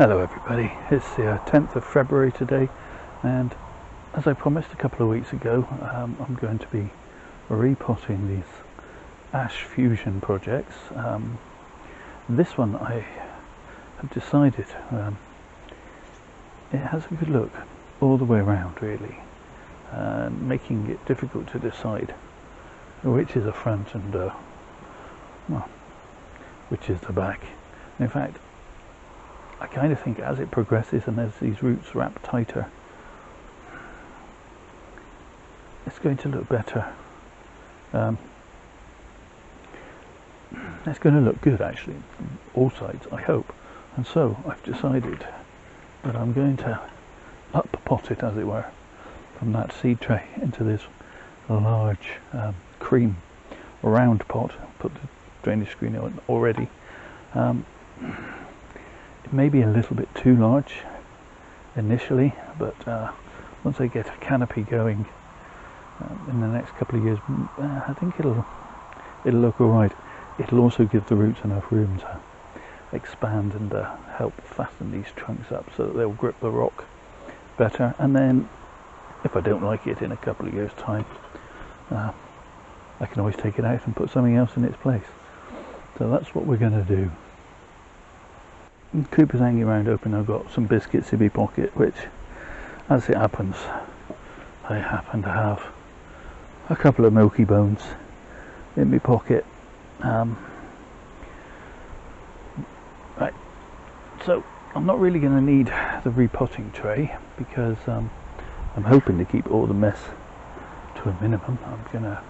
Hello everybody, it's the 10th of February today, and as I promised a couple of weeks ago, I'm going to be repotting these ash fusion projects. This one I have decided it has a good look all the way around really, making it difficult to decide which is the front and well, which is the back. In fact, I kind of think as it progresses and as these roots wrap tighter, it's going to look better. It's going to look good actually, from all sides, I hope. And so I've decided that I'm going to up pot it, as it were, from that seed tray into this large cream round pot. Put the drainage screen on already. It may be a little bit too large initially, but once I get a canopy going in the next couple of years, I think it'll look alright. It'll also give the roots enough room to expand and help fasten these trunks up so that they'll grip the rock better. And then if I don't like it in a couple of years time, I can always take it out and put something else in its place. So that's what we're going to do. Cooper's hanging around open. I've got some biscuits in my pocket, which, as it happens, I happen to have a couple of Milky Bones in my pocket. Right, so I'm not really going to need the repotting tray because I'm hoping to keep all the mess to a minimum. I'm going to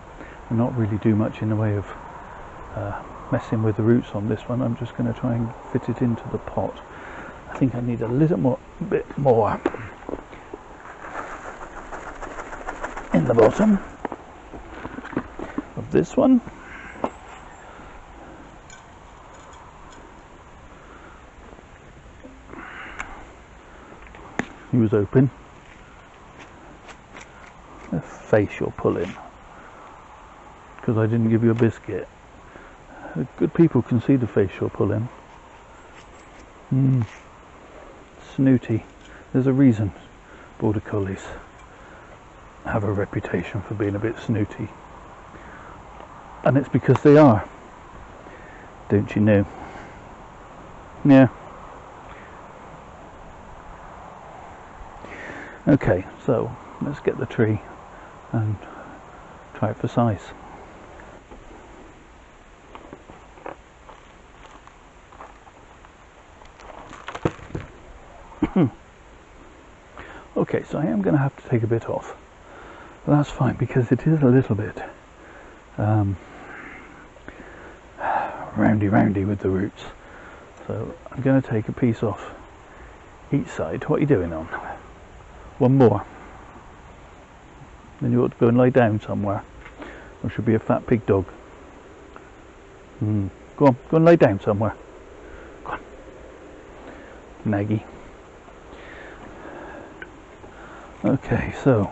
not really do much in the way of messing with the roots on this one. I'm just going to try and fit it into the pot. I think I need a little bit more in the bottom of this one. He was open. The face you're pulling because I didn't give you a biscuit. Good people can see the face you're pulling. Snooty. There's a reason border collies have a reputation for being a bit snooty, and it's because they are, don't you know? Yeah. Okay, so let's get the tree and try it for size. Okay, so I am going to have to take a bit off, but that's fine because it is a little bit roundy with the roots. So I'm going to take a piece off each side. What are you doing on? One more. Then you ought to go and lie down somewhere, or should be a fat pig dog. Go and lie down somewhere. Go on, Maggie. Okay, so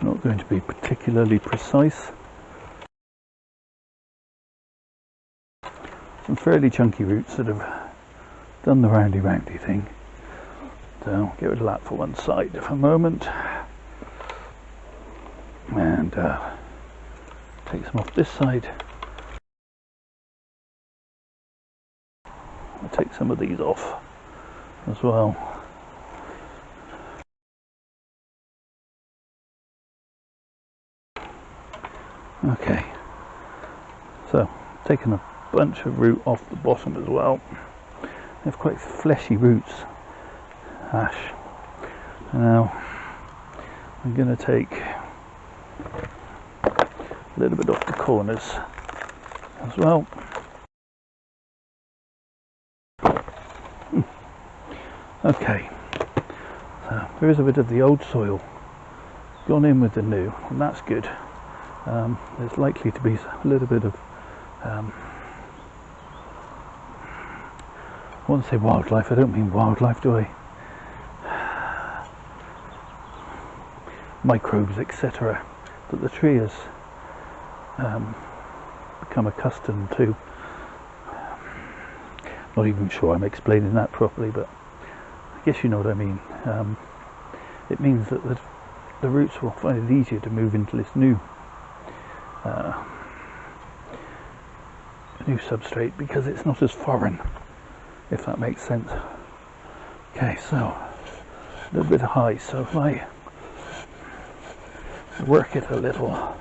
not going to be particularly precise. Some fairly chunky roots that have done the roundy thing. So get rid of that for one side for a moment, and take some off this side. I'll take some of these off as well. Okay, so taking a bunch of root off the bottom as well. They have quite fleshy roots, ash. Now I'm going to take a little bit off the corners as well. Okay, so there is a bit of the old soil gone in with the new, and that's good. There's likely to be a little bit of I want to say wildlife, I don't mean wildlife, do I? Microbes, etc., that the tree has become accustomed to Not even sure I'm explaining that properly, but I guess you know what I mean. It means that the roots will find it easier to move into this new substrate because it's not as foreign, if that makes sense. Okay, so a little bit high, so if I work it a little,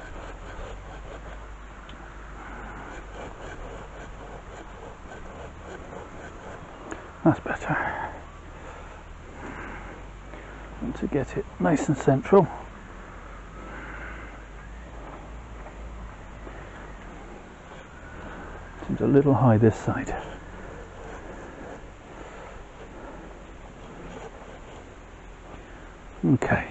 that's better. And to get it nice and central, seems a little high this side. Okay.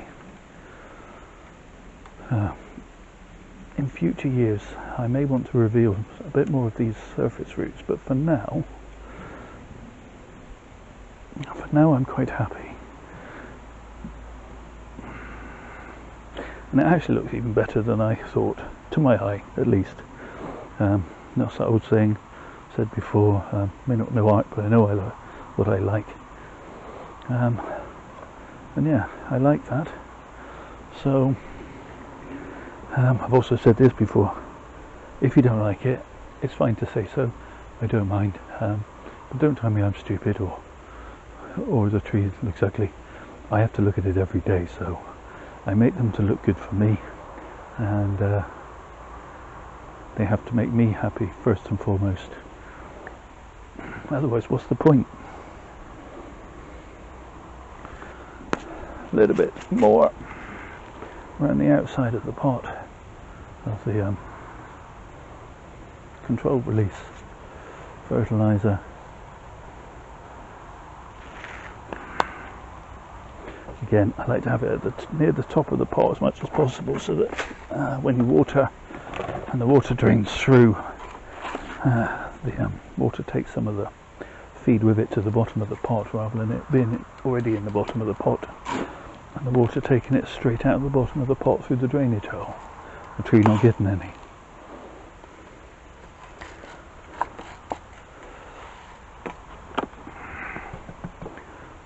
In future years I may want to reveal a bit more of these surface roots, but for now I'm quite happy. And it actually looks even better than I thought, to my eye at least. That's that old saying said before, may not know art, but I know what I like. And yeah, I like that. So I've also said this before, if you don't like it, it's fine to say so, I don't mind, but don't tell me I'm stupid or the tree looks ugly. I have to look at it every day, so I make them to look good for me, and they have to make me happy first and foremost. Otherwise, what's the point? A little bit more around the outside of the pot of the controlled release fertilizer. Again, I like to have it at near the top of the pot as much as possible, so that when you water and the water drains through, the water takes some of the feed with it to the bottom of the pot, rather than it being already in the bottom of the pot and the water taking it straight out of the bottom of the pot through the drainage hole, the tree not getting any.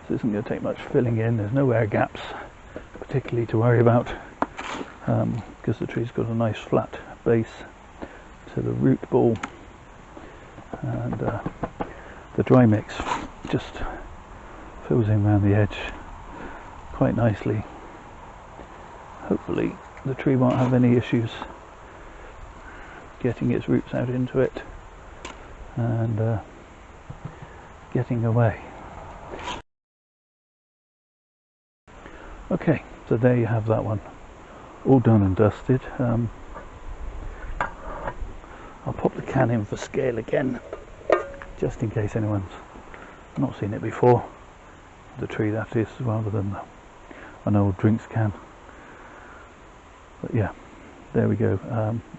This isn't going to take much filling in, there's no air gaps particularly to worry about, because the tree's got a nice flat base to the root ball, and the dry mix just fills in around the edge quite nicely. Hopefully the tree won't have any issues getting its roots out into it and getting away. Okay, so there you have that one, all done and dusted. I'll pop the can in for scale again, just in case anyone's not seen it before. The tree, that is, rather than an old drinks can. But yeah, there we go.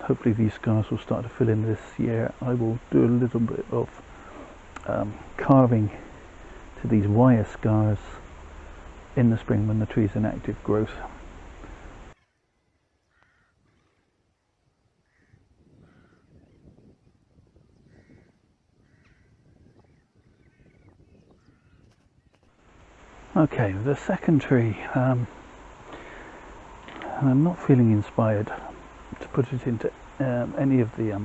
Hopefully these scars will start to fill in this year. I will do a little bit of carving to these wire scars in the spring when the tree's in active growth. Okay, the second tree, and I'm not feeling inspired to put it into any of the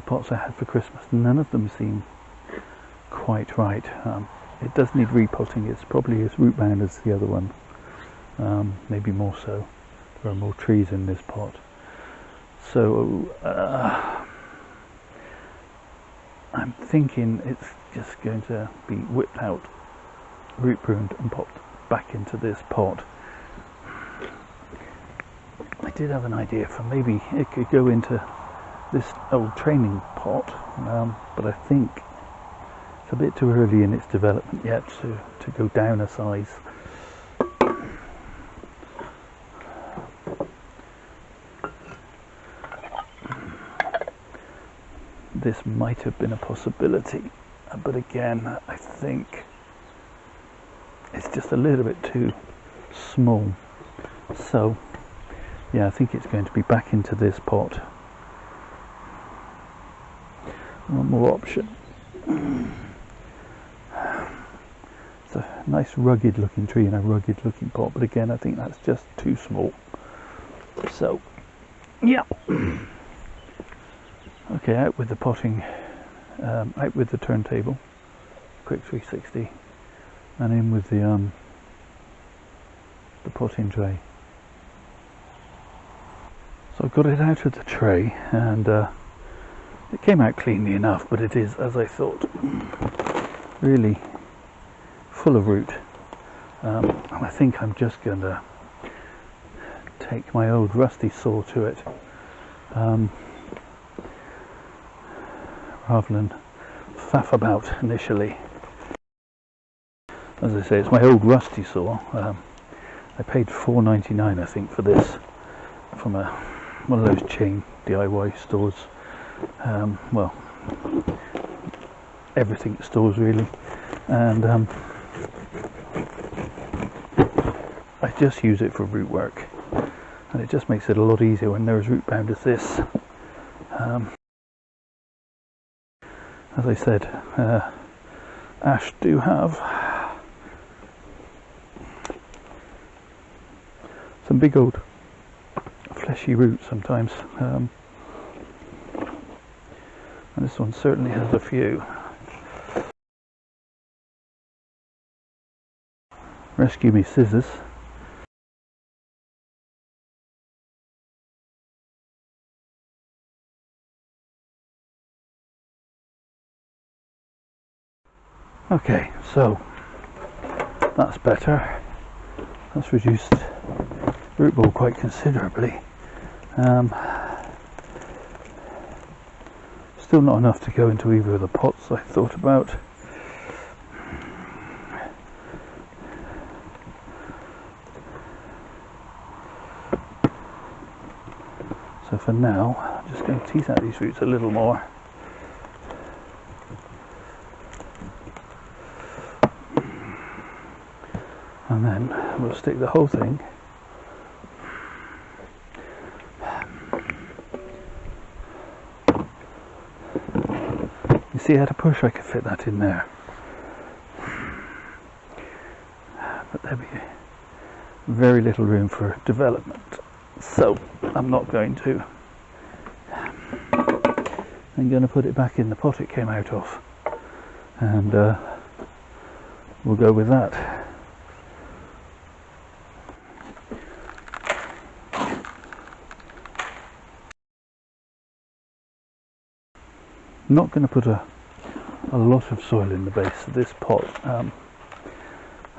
pots I had for Christmas. None of them seem quite right. It does need repotting. It's probably as root bound as the other one, maybe more so. There are more trees in this pot, so I'm thinking it's just going to be whipped out, root pruned and popped back into this pot. I did have an idea for maybe it could go into this old training pot, but I think it's a bit too early in its development yet to go down a size. This might have been a possibility, but again, I think it's just a little bit too small. So yeah, I think it's going to be back into this pot. One more option. nice rugged looking tree in a rugged looking pot, but again I think that's just too small. So yeah. Okay, out with the potting, out with the turntable, quick 360, and in with the potting tray. So I've got it out of the tray, and it came out cleanly enough, but it is, as I thought, really full of root. And I think I'm just going to take my old rusty saw to it, rather than faff about initially. As I say, it's my old rusty saw. I paid $4.99 I think for this from one of those chain DIY stores. Well, everything stores really, and I just use it for root work, and it just makes it a lot easier when they're as root bound as this. As I said, ash do have some big old fleshy roots sometimes, and this one certainly has a few. Rescue me scissors. Okay, so that's better. That's reduced root ball quite considerably. Still not enough to go into either of the pots I thought about. So for now, I'm just going to tease out these roots a little more. And then we'll stick the whole thing you see how to push, I could fit that in there, but there'll be very little room for development, so I'm not going to. I'm going to put it back in the pot it came out of, and we'll go with that. I'm not going to put a lot of soil in the base of this pot. I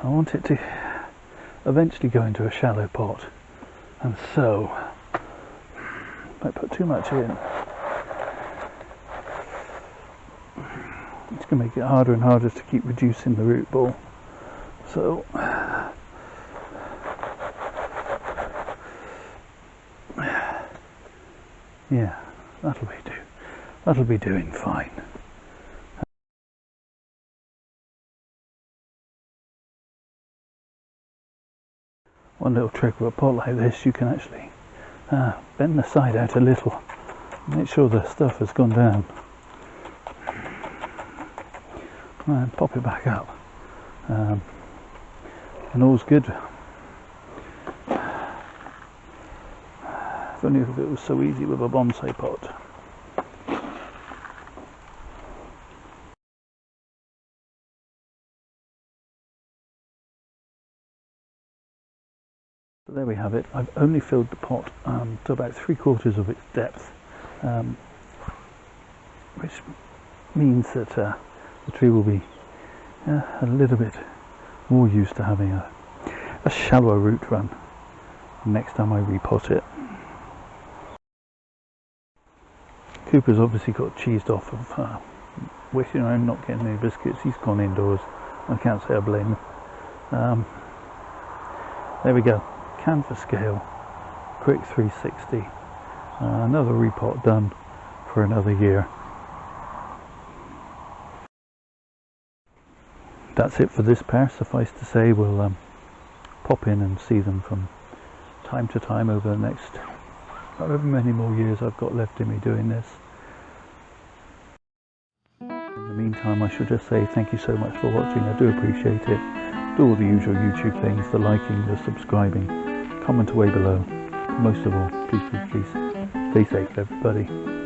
want it to eventually go into a shallow pot, and so if I put too much in, it's going to make it harder and harder to keep reducing the root ball. So yeah, that'll be doing fine. One little trick with a pot like this, you can actually bend the side out a little, make sure the stuff has gone down, and pop it back up, and all's good. If only if it was so easy with a bonsai pot. So there we have it. I've only filled the pot to about 3/4 of its depth, which means that the tree will be a little bit more used to having a shallower root run next time I repot it. Cooper's obviously got cheesed off of waiting around not getting any biscuits. He's gone indoors. I can't say I blame him. There we go. Canvas scale, quick 360, another repot done for another year. That's it for this pair. Suffice to say, we'll pop in and see them from time to time over the next however many more years I've got left in me doing this. In the meantime, I should just say thank you so much for watching. I do appreciate it. do all the usual YouTube things, the liking, the subscribing, comment away below. Most of all, please stay safe, everybody.